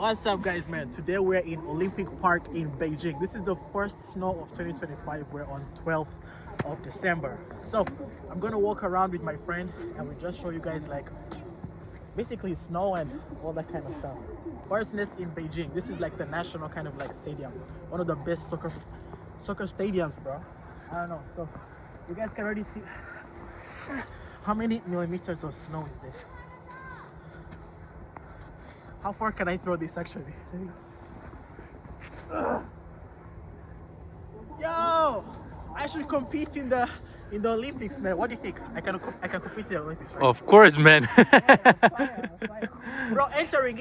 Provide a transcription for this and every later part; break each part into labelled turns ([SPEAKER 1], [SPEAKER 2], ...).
[SPEAKER 1] What's up, guys, man? Today we're in Olympic Park in Beijing. This is the first snow of 2025. We're on 12th of December. So I'm gonna walk around with my friend and we just show you guys like basically snow and all that kind of stuff. Bird's Nest in Beijing. This is like the national kind of like stadium. One of the best soccer stadiums, bro. I don't know. So you guys can already see how many millimeters of snow is this. How far can I throw this actually? Yo! I should compete in the Olympics, man. What do you think? I can compete in the Olympics, right?
[SPEAKER 2] Of course, man.
[SPEAKER 1] Fire. Bro, entering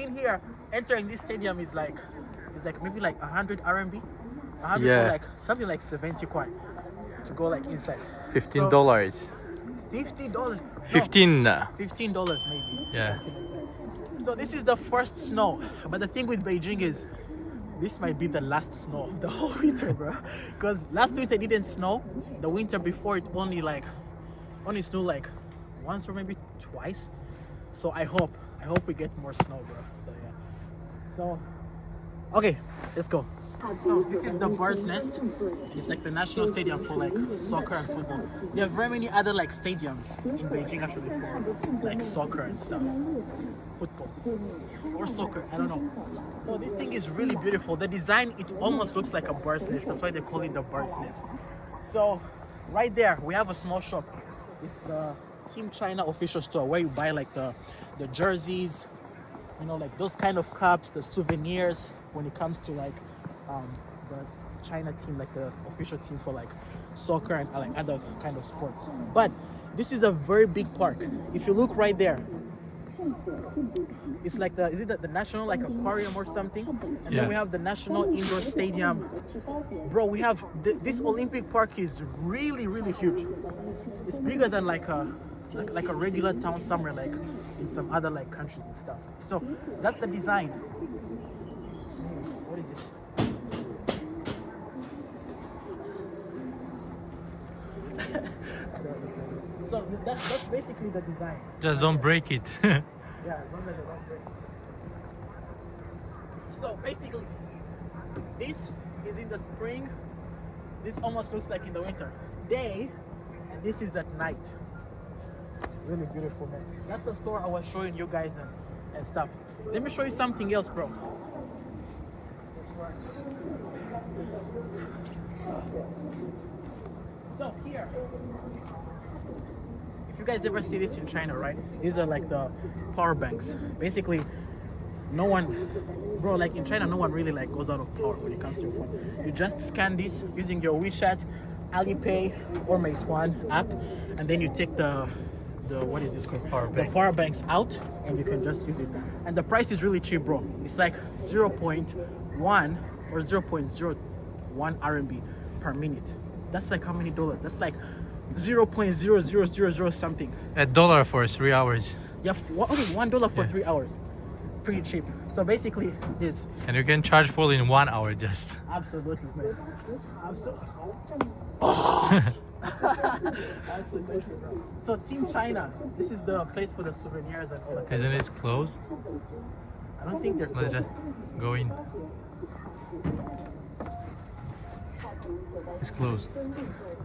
[SPEAKER 1] this stadium is like maybe like 100 RMB. 100
[SPEAKER 2] Yeah.
[SPEAKER 1] or like something like 70 kwai to go like inside.
[SPEAKER 2] $15.
[SPEAKER 1] $50.
[SPEAKER 2] $15.
[SPEAKER 1] $15 maybe.
[SPEAKER 2] Yeah.
[SPEAKER 1] So this is the first snow, but the thing with Beijing is this might be the last snow of the whole winter, bro. Because last winter it didn't snow. The winter before it only snowed like once or maybe twice. So I hope we get more snow, bro. So yeah. So okay, let's go. So this is the Bird's Nest. It's like the national stadium for like soccer and football. There are very many other like stadiums in Beijing actually for like soccer and stuff. Football or soccer, I don't know. So this thing is really beautiful. The design, it almost looks like a bird's nest. That's why they call it the Bird's Nest. So right there we have a small shop. It's the Team China official store where you buy like the jerseys, you know, like those kind of cups, the souvenirs when it comes to like the China team, like the official team for like soccer and like other kind of sports. But this is a very big park. If you look right there, it's like is it the national like aquarium or something? And then we have the national indoor stadium. Bro, we have this Olympic Park is really huge. It's bigger than like a regular town somewhere like in some other like countries and stuff. So that's the design. What is this? So that's basically the design.
[SPEAKER 2] Just don't break it.
[SPEAKER 1] Yeah, as long as I don't break. So basically, this is in the spring. This almost looks like in the winter. Day, and this is at night. Really beautiful, man. That's the store I was showing you guys and stuff. Let me show you something else, bro. So here, if you guys ever see this in China, right? These are like the power banks. Basically, no one, bro, like in China, no one really like goes out of power when it comes to your phone. You just scan this using your WeChat, Alipay, or Meituan app, and then you take the what is this called? The power banks out, and you can just use it. And the price is really cheap, bro. It's like 0.1 or 0.01 RMB per minute. That's like how many dollars? That's like 0.0000 something.
[SPEAKER 2] $1 for 3 hours.
[SPEAKER 1] Yeah, okay, $1 for 3 hours. Pretty cheap. So basically this.
[SPEAKER 2] And you can charge full in 1 hour just.
[SPEAKER 1] Absolutely, man. Absolutely. Absolutely, bro. So Team China, this is the place for the souvenirs and all that kind
[SPEAKER 2] Isn't
[SPEAKER 1] of
[SPEAKER 2] it closed?
[SPEAKER 1] I don't think they're
[SPEAKER 2] Let's
[SPEAKER 1] closed.
[SPEAKER 2] just go in. It's closed.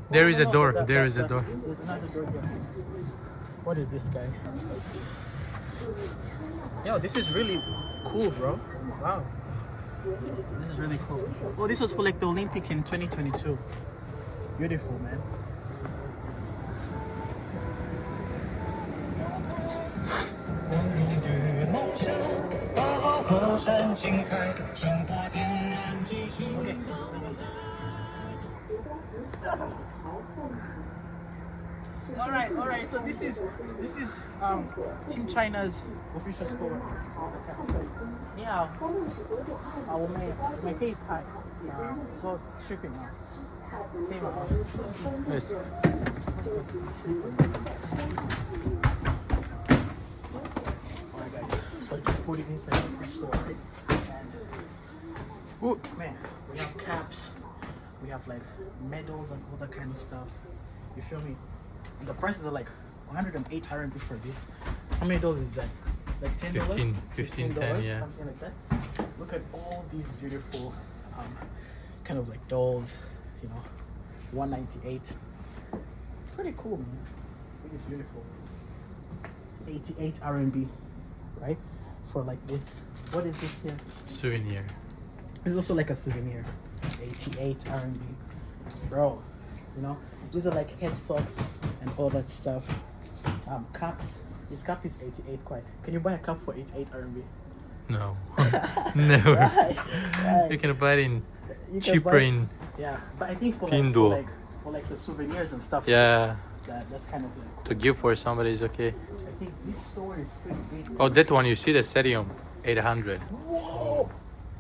[SPEAKER 2] There is a door. There is a door.
[SPEAKER 1] There's another door here. What is this guy? Yo, this is really cool, bro. Wow. This is really cool. Oh, this was for like the Olympic in 2022. Beautiful, man. Okay. All right. So this is Team China's official store. Yeah. 我们可以拍做视频吗？可以吗？
[SPEAKER 2] Yes.
[SPEAKER 1] Alright, guys. So just put it inside the store. And man, we have caps. We have like medals and all that kind of stuff. You feel me? And the prices are like 108 RMB for this. How many dollars is that? Like $10?
[SPEAKER 2] 15, 10, yeah.
[SPEAKER 1] Something like that. Look at all these beautiful, kind of like dolls, you know, 198. Pretty cool, man. Pretty beautiful. 88 RMB, right? For like this. What is this here?
[SPEAKER 2] Souvenir.
[SPEAKER 1] It's also like a souvenir. 88 RMB. Bro, you know, these are like head socks and all that stuff. Caps. This cap is 88 quite. Can you buy a cap for 88 RMB?
[SPEAKER 2] No. Never.
[SPEAKER 1] Right.
[SPEAKER 2] You can buy it in
[SPEAKER 1] You can
[SPEAKER 2] cheaper
[SPEAKER 1] buy-
[SPEAKER 2] in.
[SPEAKER 1] Yeah, but I think for
[SPEAKER 2] Pindo.
[SPEAKER 1] like the souvenirs and stuff.
[SPEAKER 2] Yeah.
[SPEAKER 1] That's kind of like cool.
[SPEAKER 2] To give for somebody is okay.
[SPEAKER 1] I think this store is pretty big.
[SPEAKER 2] Oh, that one you see the stadium, 800.
[SPEAKER 1] Whoa!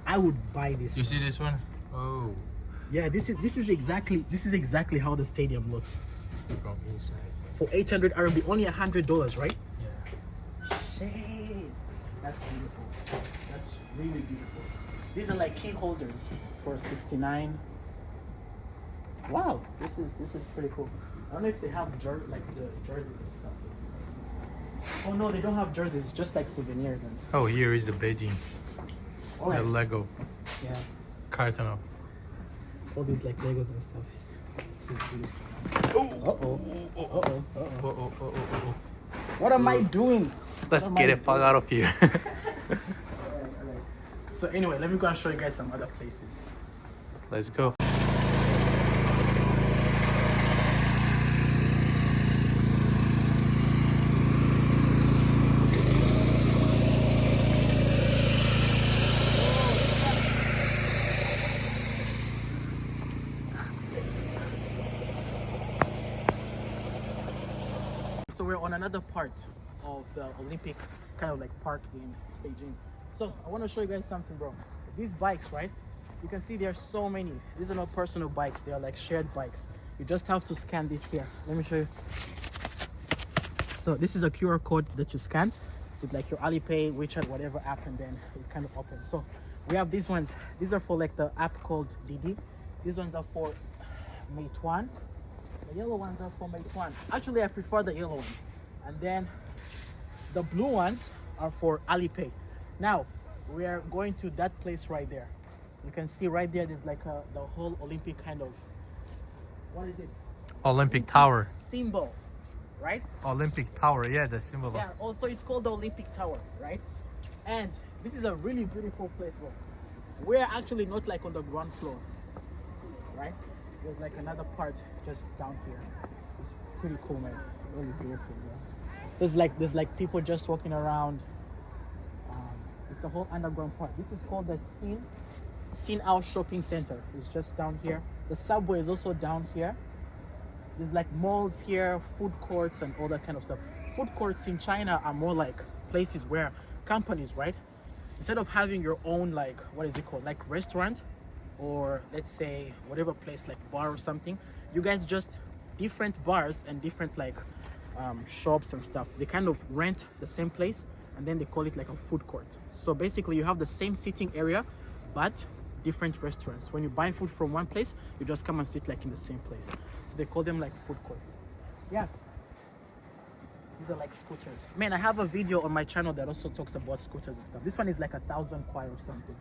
[SPEAKER 1] I would buy this.
[SPEAKER 2] You
[SPEAKER 1] one.
[SPEAKER 2] see this one? Oh.
[SPEAKER 1] Yeah, this is exactly how the stadium looks.
[SPEAKER 2] From inside.
[SPEAKER 1] For 800 RMB, only $100, right?
[SPEAKER 2] Yeah.
[SPEAKER 1] Shit, that's beautiful. That's really beautiful. These are like key holders for 69. Wow, this is pretty cool. I don't know if they have like the jerseys and stuff. Oh no, they don't have jerseys. It's just like souvenirs and.
[SPEAKER 2] Oh, here is the Beijing.
[SPEAKER 1] All right.
[SPEAKER 2] The Lego
[SPEAKER 1] Yeah,
[SPEAKER 2] carton of.
[SPEAKER 1] all these like Legos and stuff. This is beautiful. Uh-oh. What am I doing?
[SPEAKER 2] Let's
[SPEAKER 1] What am
[SPEAKER 2] get
[SPEAKER 1] I
[SPEAKER 2] the fuck out of here.
[SPEAKER 1] Alright. So anyway, let me go and show you guys some other places.
[SPEAKER 2] Let's go.
[SPEAKER 1] So we're on another part of the Olympic kind of like park in Beijing. So I want to show you guys something, bro. These bikes, right? You can see there are so many. These are not personal bikes. They are like shared bikes. You just have to scan this here. Let me show you. So this is a QR code that you scan with like your Alipay, WeChat, whatever app, and then it kind of opens. So we have these ones. These are for like the app called Didi. These ones are for Meituan. The yellow ones are for Meituan. Actually, I prefer the yellow ones. And then the blue ones are for Alipay. Now, we are going to that place right there. You can see right there, there's like the whole Olympic kind of, what is it?
[SPEAKER 2] Olympic Tower.
[SPEAKER 1] Symbol, right?
[SPEAKER 2] Olympic Tower, yeah, the symbol.
[SPEAKER 1] Yeah, also it's called the Olympic Tower, right? And this is a really beautiful place, bro. We're actually not like on the ground floor, right? There's like another part just down here. It's pretty cool, man. Really beautiful, bro. There's like people just walking around. It's the whole underground part. This is called the Xin Ao Shopping Center. It's just down here. The subway is also down here. There's like malls here, food courts, and all that kind of stuff. Food courts in China are more like places where companies, right? Instead of having your own, like, what is it called? Like restaurant, or let's say whatever place, like bar or something, you guys just different bars and different like shops and stuff. They kind of rent the same place and then they call it like a food court. So basically you have the same seating area, but different restaurants. When you buy food from one place, you just come and sit like in the same place. So they call them like food courts. Yeah. These are like scooters. Man, I have a video on my channel that also talks about scooters and stuff. This one is like 1,000 kwai or something.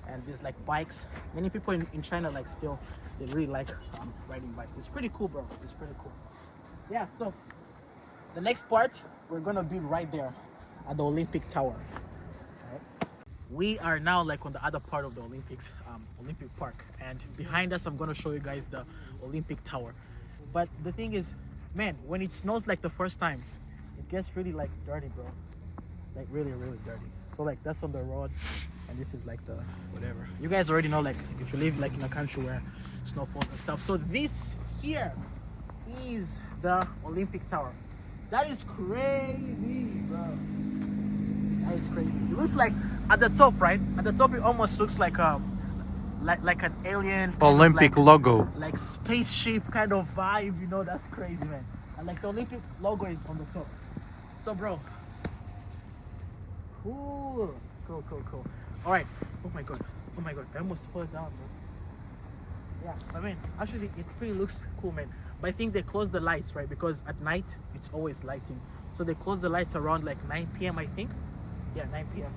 [SPEAKER 1] And there's like bikes. Many people in China like still, they really like riding bikes. It's pretty cool, bro. It's pretty cool. Yeah, so the next part, we're gonna be right there at the Olympic Tower. Right. We are now like on the other part of the Olympic Park, and behind us I'm gonna show you guys the Olympic Tower. But the thing is, man, when it snows like the first time, it gets really like dirty, bro. Like really dirty. So like that's on the road, and this is like the whatever. You guys already know, like if you live like in a country where snow falls and stuff. So this here is the Olympic Tower. That is crazy, bro. That is crazy. It looks like at the top, right? At the top, it almost looks like like an alien kind
[SPEAKER 2] Olympic
[SPEAKER 1] of like,
[SPEAKER 2] logo.
[SPEAKER 1] like spaceship kind of vibe. You know, that's crazy, man. And like the Olympic logo is on the top. So, bro, cool. All right. Oh my god. I almost fell down, bro. Yeah, I mean, actually, it really looks cool, man. But I think they close the lights, right? Because at night, it's always lighting. So they close the lights around like 9 p.m., I think. Yeah, 9 p.m.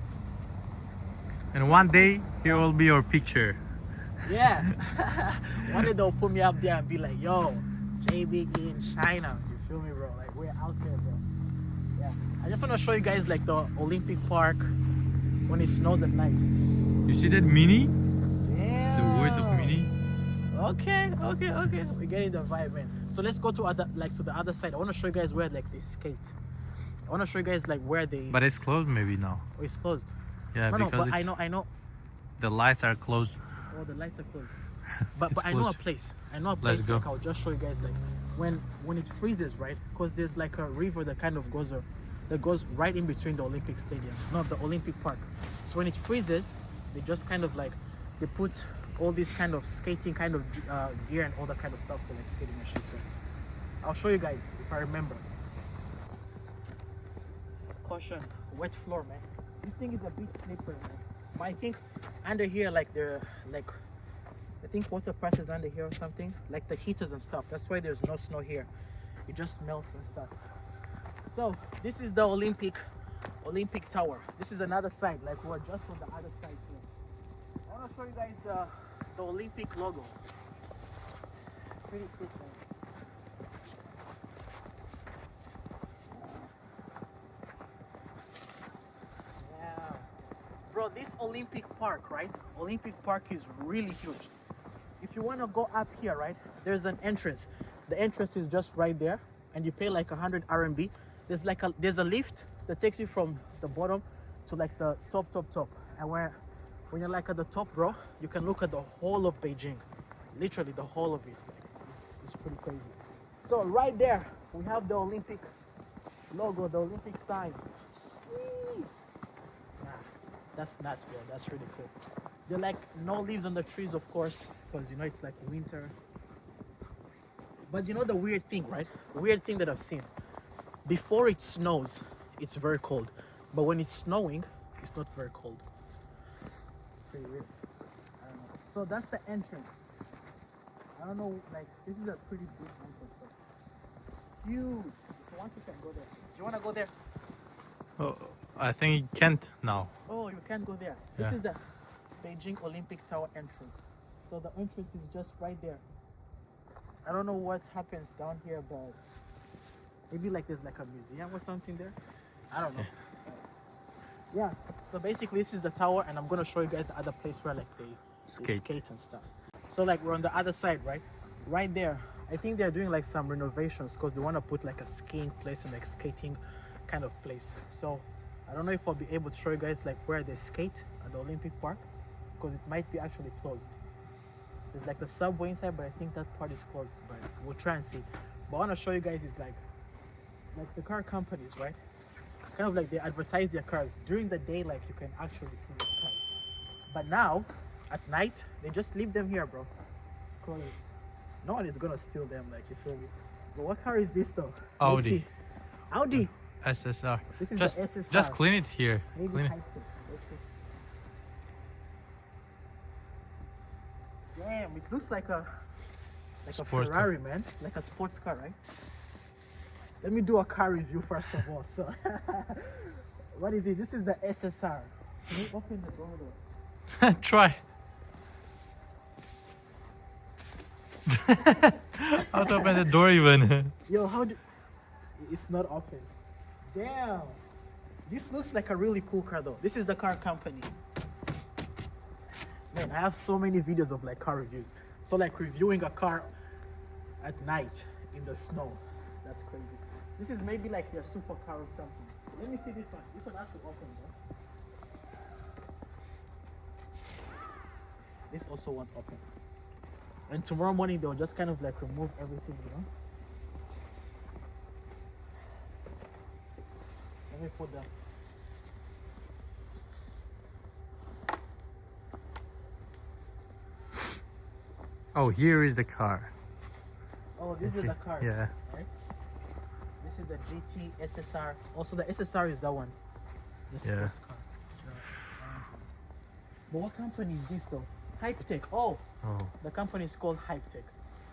[SPEAKER 2] And one day here will be your picture.
[SPEAKER 1] Yeah. One day they'll put me up there and be like, yo, JB in China. You feel me, bro? Like, we're out there, bro. Yeah. I just want to show you guys, like, the Olympic Park when it snows at night.
[SPEAKER 2] You see that mini?
[SPEAKER 1] Damn.
[SPEAKER 2] The voice of mini?
[SPEAKER 1] Okay. We're getting the vibe, man. So let's go to to the other side. I want to show you guys where, like, they skate. I want to show you guys, like, where they...
[SPEAKER 2] But it's closed maybe now.
[SPEAKER 1] Oh, it's closed.
[SPEAKER 2] Yeah,
[SPEAKER 1] No,
[SPEAKER 2] because
[SPEAKER 1] but
[SPEAKER 2] it's,
[SPEAKER 1] I know.
[SPEAKER 2] the lights are closed.
[SPEAKER 1] Oh, the lights are closed. But
[SPEAKER 2] It's
[SPEAKER 1] I know a
[SPEAKER 2] closed.
[SPEAKER 1] place. I know a
[SPEAKER 2] Let's
[SPEAKER 1] place.
[SPEAKER 2] go.
[SPEAKER 1] Like, I'll just show you guys, like, when it freezes, right? Because there's like a river that kind of goes right in between the Olympic Stadium, not the Olympic Park. So when it freezes, they just kind of like they put all this kind of skating kind of gear and all that kind of stuff for like skating machines. So I'll show you guys if I remember. Caution, wet floor, man. This thing is a bit slippery, man. But I think under here, like they're like, I think water presses under here or something, like the heaters and stuff. That's why there's no snow here. It just melts and stuff. So this is the Olympic Tower. This is another side, like we're just on the other side here. I want to show you guys the Olympic logo. Pretty quick, man. Yeah. Bro, this Olympic Park, right? Olympic Park is really huge. If you want to go up here, right, there's an entrance. The entrance is just right there, and you pay like 100 RMB. There's a lift that takes you from the bottom to like the top. And when you're like at the top, bro, you can look at the whole of Beijing, literally the whole of it. Like, it's pretty crazy. So right there, we have the Olympic logo, the Olympic sign. Whee! Nah, that's nuts, bro. That's really cool. There are like no leaves on the trees, of course, because you know it's like winter. But you know the weird thing, right? The weird thing that I've seen. Before it snows, it's very cold. But when it's snowing, it's not very cold. Pretty weird. I don't know. So that's the entrance. I don't know, like, this is a pretty big entrance. Huge. So once you can go there. Do you want to go there?
[SPEAKER 2] Oh, I think you can't now.
[SPEAKER 1] Oh, you can't go there.
[SPEAKER 2] Yeah.
[SPEAKER 1] This is the Beijing Olympic Tower entrance. So the entrance is just right there. I don't know what happens down here, but maybe like there's like a museum or something there. I don't know. Yeah. So basically this is the tower, and I'm gonna show you guys the other place where like they skate and stuff. So like we're on the other side, right? Right there. I think they're doing like some renovations because they want to put like a skiing place and like skating kind of place. So I don't know if I'll be able to show you guys like where they skate at the Olympic Park, because it might be actually closed. There's like the subway inside, but I think that part is closed, but we'll try and see. But I want to show you guys is like the car companies, right? Kind of like they advertise their cars. During the day, like you can actually see the cars. But now, at night, they just leave them here, bro. Because no one is gonna steal them, like, you feel me? But what car is this though? Let's
[SPEAKER 2] Audi.
[SPEAKER 1] see. Audi.
[SPEAKER 2] SSR.
[SPEAKER 1] This is
[SPEAKER 2] just,
[SPEAKER 1] the SSR.
[SPEAKER 2] Just clean it here.
[SPEAKER 1] Maybe
[SPEAKER 2] Clean it.
[SPEAKER 1] Let's see. Damn, it looks like a
[SPEAKER 2] Sport
[SPEAKER 1] Ferrari, man. Like a sports car, right? Let me do a car review first of all. So, what is it? This is the SSR. Can you open the door though?
[SPEAKER 2] Try. How to open the door even?
[SPEAKER 1] Yo, how do... It's not open. Damn. This looks like a really cool car though. This is the car company. Man, I have so many videos of like car reviews. So like reviewing a car at night in the snow. That's crazy. This is maybe like their supercar or something. Let me see this one. This one has to open, bro. This also won't open. And tomorrow morning they'll just kind of like remove everything, you know? Let me put them.
[SPEAKER 2] Oh, here is the car.
[SPEAKER 1] Oh, this is the car.
[SPEAKER 2] Yeah.
[SPEAKER 1] Right? This is the GT SSR. Also, the SSR is that one. The sports car. But what company is this though? Hypetech. Oh, the company is called Hypetech.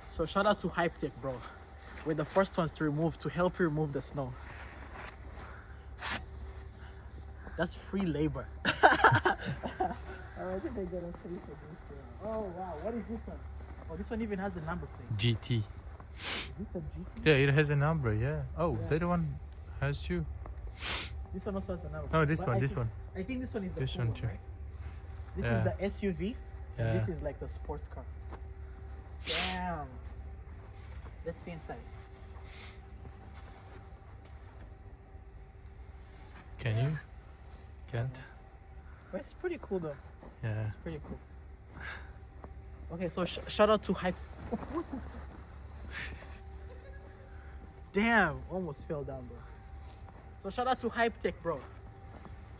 [SPEAKER 1] So shout out to Hypetech, bro. We're the first ones to help you remove the snow. That's free labor. What did they get us for this? Oh wow, what is this one? Oh, this one even has a number plate.
[SPEAKER 2] GT.
[SPEAKER 1] Is this a GT?
[SPEAKER 2] Yeah, it has a number. Yeah. Oh,
[SPEAKER 1] Yeah.
[SPEAKER 2] the other one has two.
[SPEAKER 1] This one also has a number.
[SPEAKER 2] Oh, this
[SPEAKER 1] But
[SPEAKER 2] one.
[SPEAKER 1] I
[SPEAKER 2] This
[SPEAKER 1] think-
[SPEAKER 2] one.
[SPEAKER 1] I think this one is the
[SPEAKER 2] This
[SPEAKER 1] cool
[SPEAKER 2] one
[SPEAKER 1] one,
[SPEAKER 2] too.
[SPEAKER 1] right? This
[SPEAKER 2] Yeah.
[SPEAKER 1] is the SUV,
[SPEAKER 2] Yeah.
[SPEAKER 1] and this is like the sports car. Damn. Let's see inside.
[SPEAKER 2] Can you? Can't.
[SPEAKER 1] But it's pretty cool though.
[SPEAKER 2] Yeah.
[SPEAKER 1] It's pretty cool. Okay, so shout out to Hype. Damn, almost fell down, bro. So shout out to Hype Tech, bro.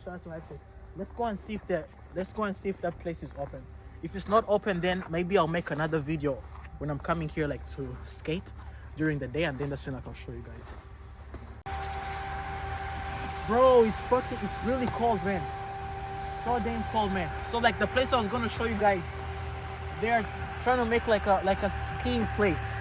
[SPEAKER 1] Shout out to Hype Tech. Let's go and see if that place is open. If it's not open, then maybe I'll make another video when I'm coming here, like to skate during the day, and then that's when I can show you guys. Bro, it's really cold, man. So damn cold, man. So like the place I was gonna show you guys, they're trying to make like a skiing place.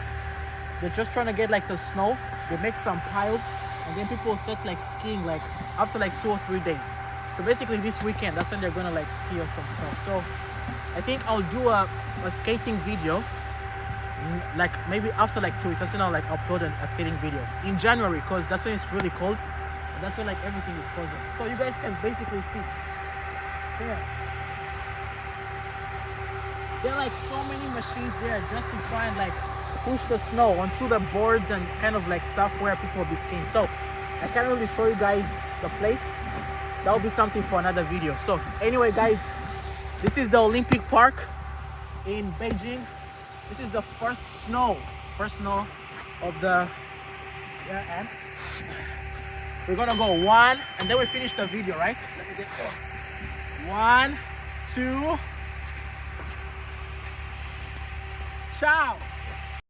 [SPEAKER 1] They're just trying to get like the snow. They make some piles, and then people start like skiing like after like 2 or 3 days. So basically this weekend, that's when they're gonna like ski or some stuff. So I think I'll do a skating video, like maybe after like 2 weeks. That's when I'll like upload a skating video in January, because that's when it's really cold. And that's when like everything is frozen. So you guys can basically see. Yeah. There are like so many machines there just to try and like push the snow onto the boards and kind of like stuff where people will be skiing. So I can't really show you guys the place. That will be something for another video. So anyway guys, this is the Olympic Park in Beijing. This is the first snow of the yeah, and we're gonna go 1 and then we finish the video, right? 1, 2, ciao.